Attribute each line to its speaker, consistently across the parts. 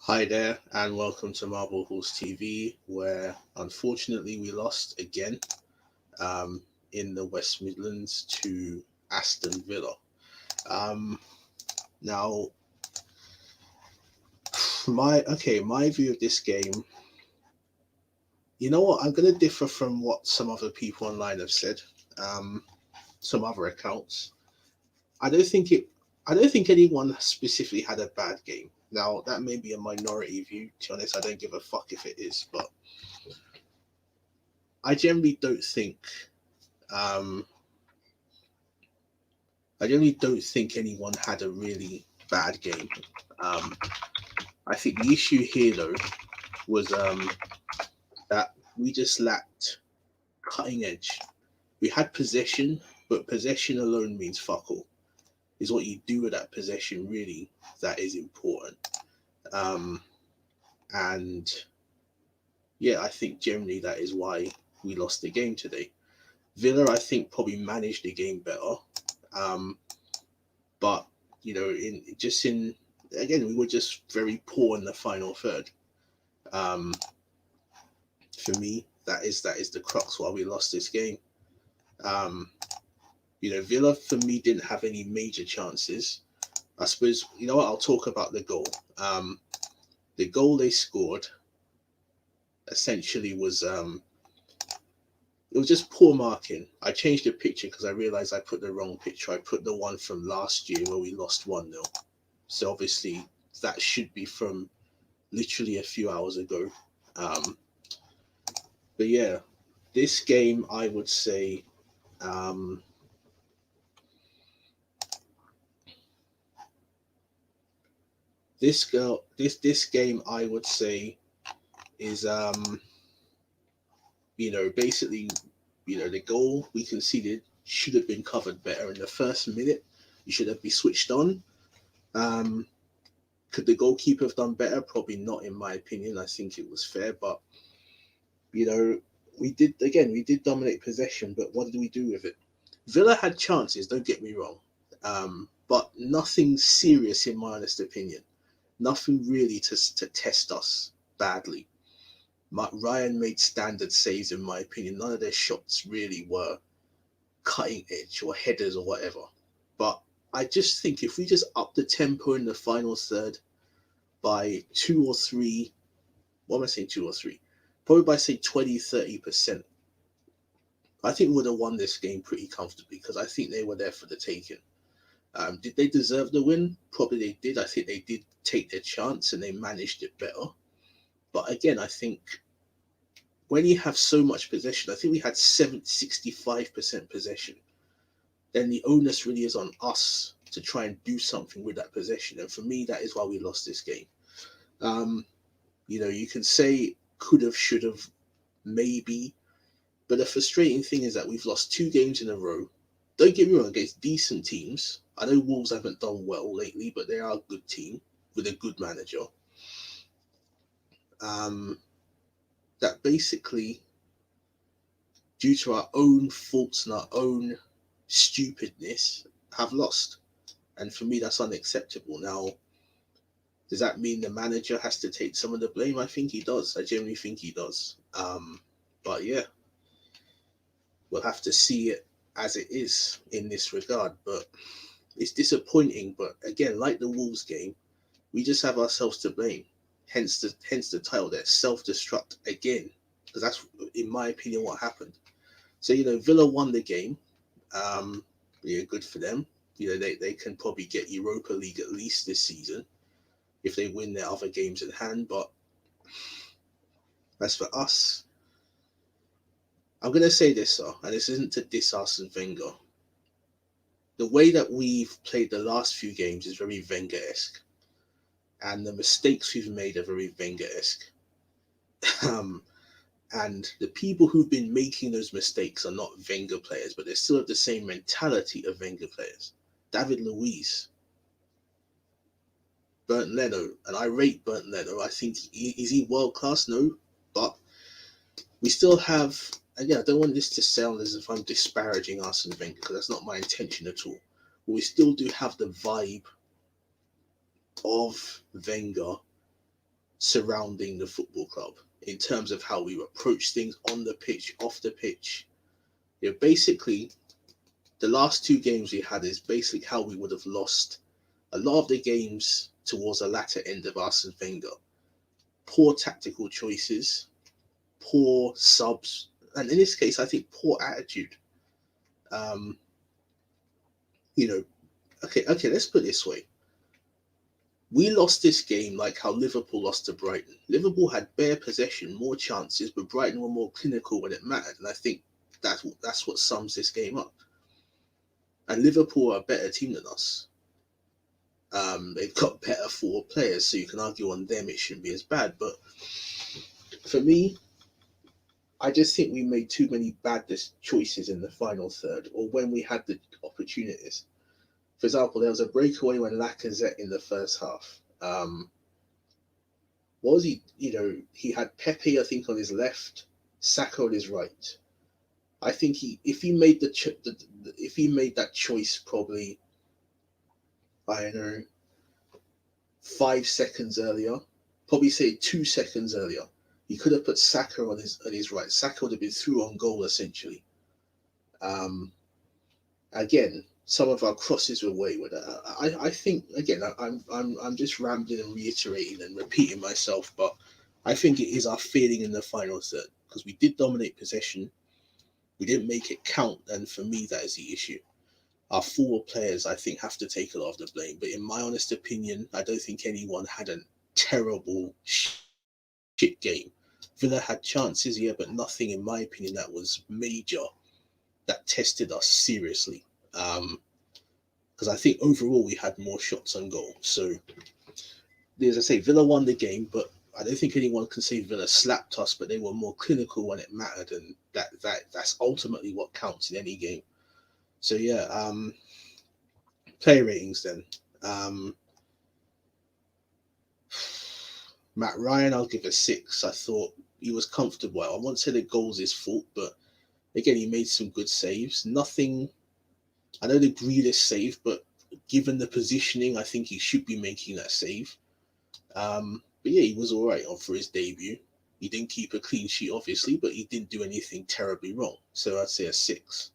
Speaker 1: Hi there, and welcome to Marble Halls TV, where unfortunately we lost again in the West Midlands to Aston Villa. Um, now, my view of this game. You know what? I'm going to differ from what some other people online have said. Um, some other accounts. I don't think it. I don't think anyone specifically had a bad game. Now that may be a minority view. To be honest, I don't give a fuck if it is, but I generally don't think. Um, I generally don't think anyone had a really bad game. Um, I think the issue here, though, was that we just lacked cutting edge. We had possession, but possession alone means fuck all. Is what you do with that possession really that is important. Um, and yeah, I think generally that is why we lost the game today. Villa, I think, probably managed the game better. Um, but in again, we were just very poor in the final third. Um, for me, that is the crux why we lost this game. Um, Villa for me didn't have any major chances. I suppose you know what I'll talk about the goal. The goal they scored essentially was it was just poor marking. I changed the picture because I realized I put the wrong picture. I put the one from last year where we lost 1-0. So obviously that should be from literally a few hours ago. Um, but yeah, this game I would say um, this game I would say is basically the goal we conceded should have been covered better in the first minute. You should have been switched on. Um, could the goalkeeper have done better? Probably not, in my opinion. I think it was fair, but you know we did dominate possession, but what did we do with it? Villa had chances. Don't get me wrong, but nothing serious in my honest opinion. Nothing really to test us badly. Ryan made standard saves, in my opinion. None of their shots really were cutting edge or headers or whatever. But I just think if we just up the tempo in the final third by two or three, what am I saying, two or three? Probably by, say, 20, 30%, I think we would have won this game pretty comfortably because I think they were there for the taking. Did they deserve the win? Probably they did. I think they did take their chance and they managed it better. But again, I think when you have so much possession, I think we had 65% possession, then the onus really is on us to try and do something with that possession. And for me, that is why we lost this game. Um, you can say could have, should have, maybe, but the frustrating thing is that we've lost two games in a row. Don't get me wrong, against decent teams. I know Wolves haven't done well lately, but they are a good team with a good manager. Um, that basically, due to our own faults and our own stupidness, have lost. And for me, that's unacceptable. Now, does that mean the manager has to take some of the blame? I think he does. I genuinely think he does. But yeah, we'll have to see it as it is in this regard. But it's disappointing. But again, like the Wolves game, we just have ourselves to blame. Hence the title there, self-destruct again, because that's, in my opinion, what happened. So Villa won the game. Yeah, good for them. They can probably get Europa League at least this season if they win their other games in hand. But as for us, I'm going to say this, sir, and this isn't to diss Arsene Wenger. The way that we've played the last few games is very Wenger-esque, and the mistakes we've made are very Wenger-esque. Um, and the people who've been making those mistakes are not Wenger players, but they still have the same mentality of Wenger players. David Luiz, Bernd Leno, and I rate Bernd Leno. I think is he world class? No, but we still have. Again, I don't want this to sound as if I'm disparaging Arsene Wenger because that's not my intention at all. But we still do have the vibe of Wenger surrounding the football club in terms of how we approach things on the pitch, off the pitch. Basically, the last two games we had is basically how we would have lost a lot of the games towards the latter end of Arsene Wenger. Poor tactical choices, poor subs, and in this case, I think poor attitude. Um, okay, let's put it this way. We lost this game like how Liverpool lost to Brighton. Liverpool had bare possession, more chances, but Brighton were more clinical when it mattered, and I think that's what sums this game up. And Liverpool are a better team than us. They've got better forward players, so you can argue on them it shouldn't be as bad. But for me, I just think we made too many bad choices in the final third, or when we had the opportunities. For example, there was a breakaway when Lacazette in the first half. What was he? He had Pepe, I think, on his left, Saka on his right. I think if he made that choice, probably, I don't know, 5 seconds earlier, probably say 2 seconds earlier, he could have put Saka on his right. Saka would have been through on goal essentially. Again, some of our crosses were wayward. I think again, I'm just rambling and reiterating and repeating myself, but I think it is our failing in the final third because we did dominate possession, we didn't make it count, and for me that is the issue. Our forward players, I think, have to take a lot of the blame. But in my honest opinion, I don't think anyone had a terrible shit game. Villa had chances, yeah, but nothing, in my opinion, that was major that tested us seriously. Because I think overall we had more shots on goal. So, as I say, Villa won the game, but I don't think anyone can say Villa slapped us, but they were more clinical when it mattered, and that's ultimately what counts in any game. So yeah, player ratings then. Matt Ryan, I'll give a 6. I thought he was comfortable. I won't say the goal's his fault, but again, he made some good saves. Nothing. I know the Grealish save, but given the positioning, I think he should be making that save. But yeah, he was all right for his debut. He didn't keep a clean sheet, obviously, but he didn't do anything terribly wrong. So I'd say a 6.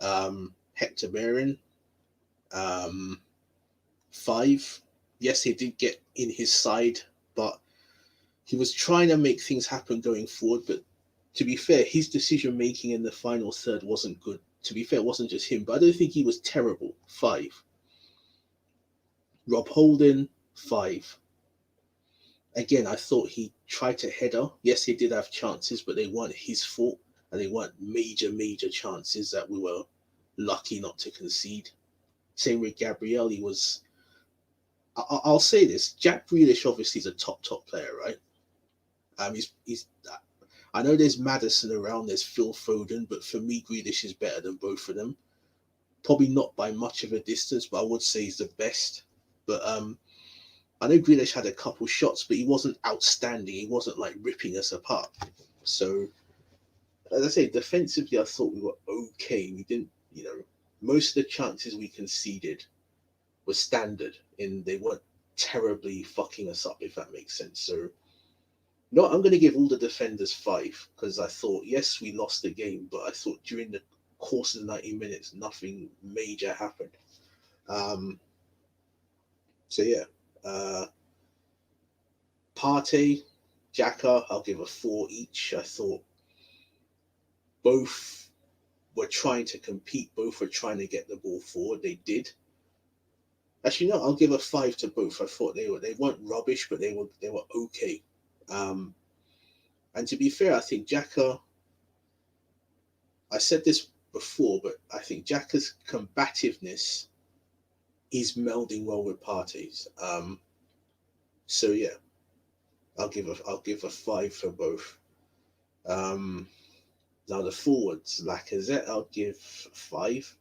Speaker 1: Hector Bellerin, 5. Yes, he did get in his side, but he was trying to make things happen going forward. But to be fair, his decision making in the final third wasn't good. To be fair, it wasn't just him, but I don't think he was terrible. 5. Rob Holding, 5. Again, I thought he tried to header. Yes, he did have chances, but they weren't his fault, and they weren't major chances that we were lucky not to concede. Same with Gabriel. He was. I'll say this: Jack Grealish obviously is a top player, right? He's. I know there's Maddison around, there's Phil Foden, but for me, Grealish is better than both of them. Probably not by much of a distance, but I would say he's the best. But I know Grealish had a couple shots, but he wasn't outstanding. He wasn't like ripping us apart. So, as I say, defensively, I thought we were okay. We didn't, most of the chances we conceded were standard, and they weren't terribly fucking us up, if that makes sense. So, no, I'm going to give all the defenders 5 because I thought, yes, we lost the game, but I thought during the course of the 90 minutes, nothing major happened. So yeah, Partey, Xhaka, I'll give a 4 each. I thought both were trying to compete, both were trying to get the ball forward. They did. Actually, no, I'll give a 5 to both. I thought they weren't rubbish, but they were okay. And to be fair, I think Xhaka, I said this before, but I think Xhaka's combativeness is melding well with Partey's. So yeah, I'll give a 5 for both. Now the forwards, Lacazette, I'll give 5.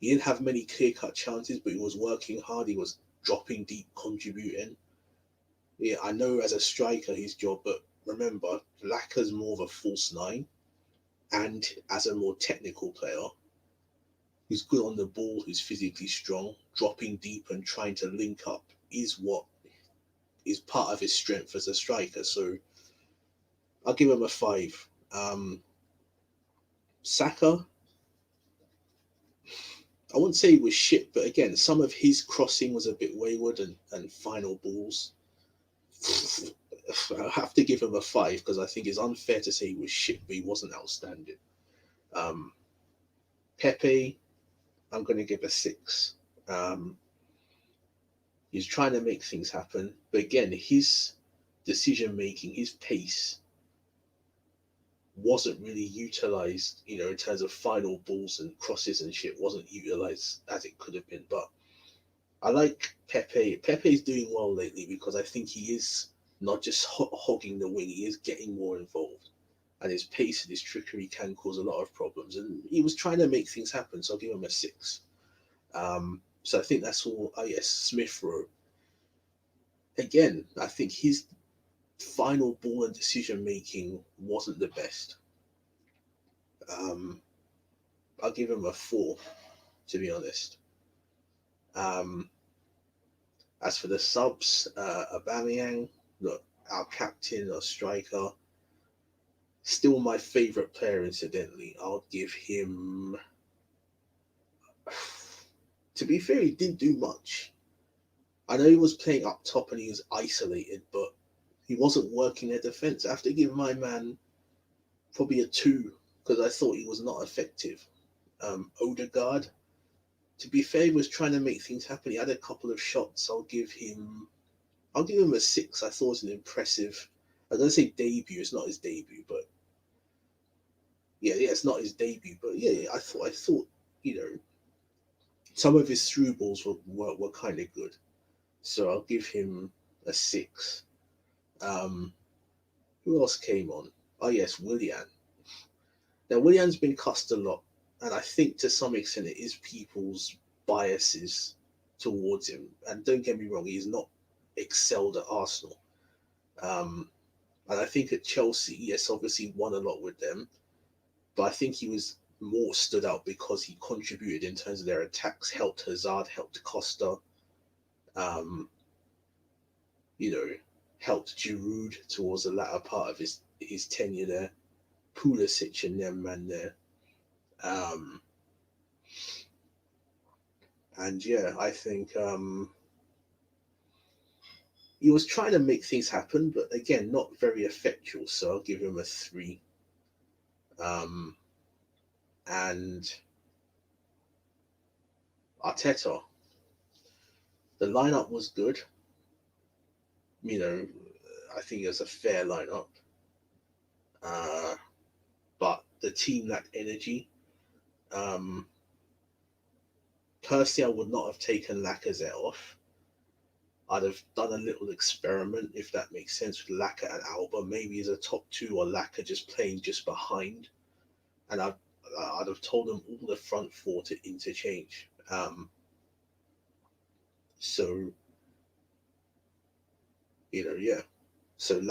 Speaker 1: He didn't have many clear-cut chances, but he was working hard. He was dropping deep, contributing. Yeah, I know as a striker his job, but remember, Laka's more of a false 9, and as a more technical player, who's good on the ball, who's physically strong, dropping deep and trying to link up is what is part of his strength as a striker. So I'll give him a 5. Saka, I wouldn't say he was shit, but again, some of his crossing was a bit wayward and final balls. I have to give him a 5 because I think it's unfair to say he was shit, but he wasn't outstanding. Um, Pepe, I'm going to give a 6. He's trying to make things happen, but again, his decision making, his pace wasn't really utilized, in terms of final balls and crosses and shit, wasn't utilized as it could have been. But I like Pepe. Pepe's doing well lately because I think he is not just hogging the wing, he is getting more involved. And his pace and his trickery can cause a lot of problems. And he was trying to make things happen, so I'll give him a 6. So I think that's all. Oh, yes, Smith Rowe. Again, I think his final ball and decision making wasn't the best. I'll give him a 4, to be honest. As for the subs, Aubameyang, look, our captain or striker, still my favourite player, incidentally. I'll give him. To be fair, he didn't do much. I know he was playing up top and he was isolated, but he wasn't working their defence. I have to give my man probably a 2 because I thought he was not effective. Odegaard, to be fair, he was trying to make things happen. He had a couple of shots. I'll give him a 6. I thought it was an impressive. I don't say debut. It's not his debut, but yeah, it's not his debut. But yeah, I thought, some of his through balls were kind of good. So I'll give him a 6. Who else came on? Oh yes, Willian. Now Willian's been cussed a lot, and I think to some extent it is people's biases towards him. And don't get me wrong, he's not excelled at Arsenal. And I think at Chelsea, yes, obviously won a lot with them, but I think he was more stood out because he contributed in terms of their attacks, helped Hazard, helped Costa, um, helped Giroud towards the latter part of his tenure there, Pulisic and them man there. And yeah, I think he was trying to make things happen, but again, not very effectual. So I'll give him a 3. And Arteta, the lineup was good. I think it was a fair lineup. But the team lacked energy. Personally, I would not have taken Lacazette off. I'd have done a little experiment, if that makes sense, with Laka and Alba, maybe as a top 2 or Laka just playing just behind. And I'd have told them all the front 4 to interchange. So, yeah. So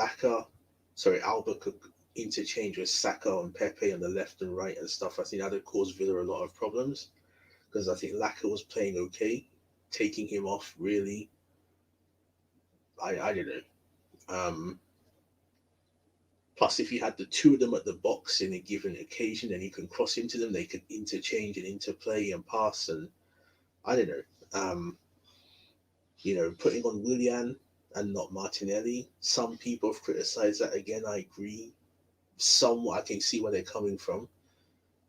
Speaker 1: Alba could interchange with Saka and Pepe on the left and right and stuff. I think that would cause Villa a lot of problems because I think Laka was playing okay. Taking him off, really, I don't know. Plus, if you had the 2 of them at the box in a given occasion, then you can cross into them. They could interchange and interplay and pass, and I don't know. Putting on Willian and not Martinelli. Some people have criticised that. Again, I agree. Somewhat, I can see where they're coming from.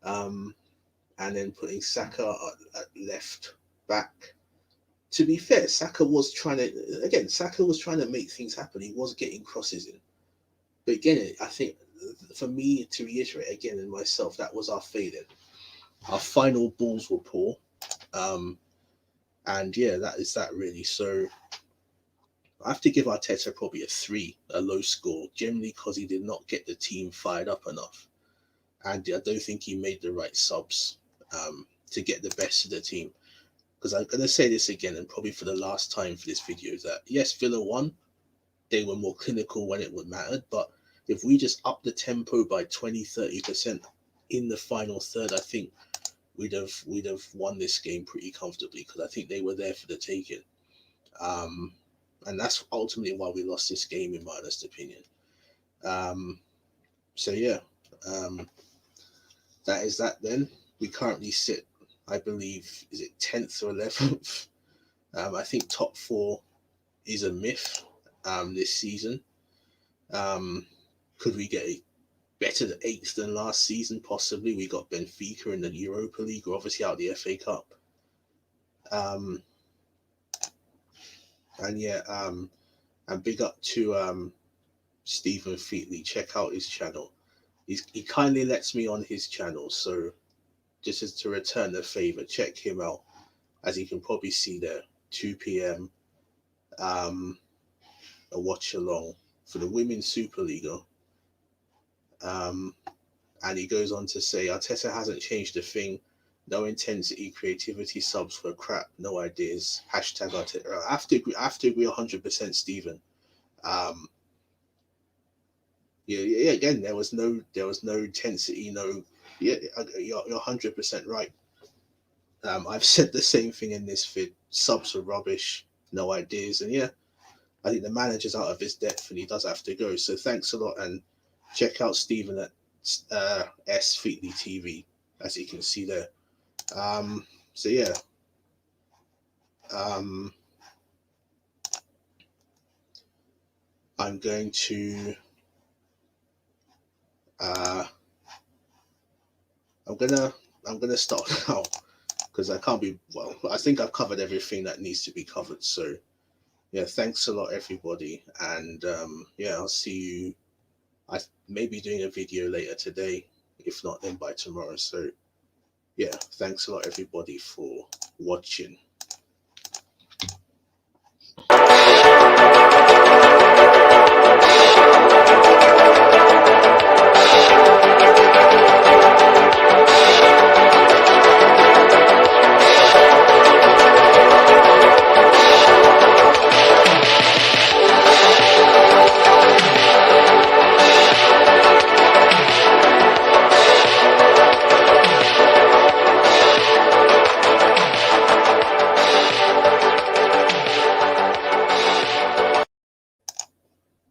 Speaker 1: And then putting Saka at left back. To be fair, Saka was trying to make things happen. He was getting crosses in. But again, I think for me, to reiterate again and myself, that was our failing. Our final balls were poor. And yeah, that is that really. So I have to give Arteta probably a 3, a low score, generally because he did not get the team fired up enough. And I don't think he made the right subs to get the best of the team. Because I'm going to say this again, and probably for the last time for this video, that yes, Villa won. They were more clinical when it would matter. But if we just up the tempo by 20-30% in the final third, I think we'd have won this game pretty comfortably because I think they were there for the taking. and that's ultimately why we lost this game, in my honest opinion. Um, so yeah, um, that is that. Then we currently sit, I believe, is it 10th or 11th? I think top four is a myth this season. Um, could we get better than eighth than last season? Possibly. We got Benfica in the Europa League, or obviously out the FA Cup. Um, and yeah, and big up to Stephen Featley. Check out his channel. He kindly lets me on his channel, so just as to return the favor, check him out. As you can probably see there, 2 p.m. A watch along for the Women's Superliga. Um, and he goes on to say, Arteta hasn't changed a thing. No intensity, creativity, subs for crap, no ideas. Hashtag Arteta. I have to agree 100%, Stephen. Um, yeah, again, there was no intensity, no. Yeah, you're 100% right. I've said the same thing in this vid. Subs are rubbish, no ideas, and yeah, I think the manager's out of his depth and he does have to go. So thanks a lot, and check out Stephen at S Featley TV, as you can see there. So yeah, um, I'm going to uh, I'm gonna stop now because I can't be well. I think I've covered everything that needs to be covered. So yeah, thanks a lot, everybody, and yeah, I'll see you. I may be doing a video later today, if not, then by tomorrow. So yeah, thanks a lot, everybody, for watching.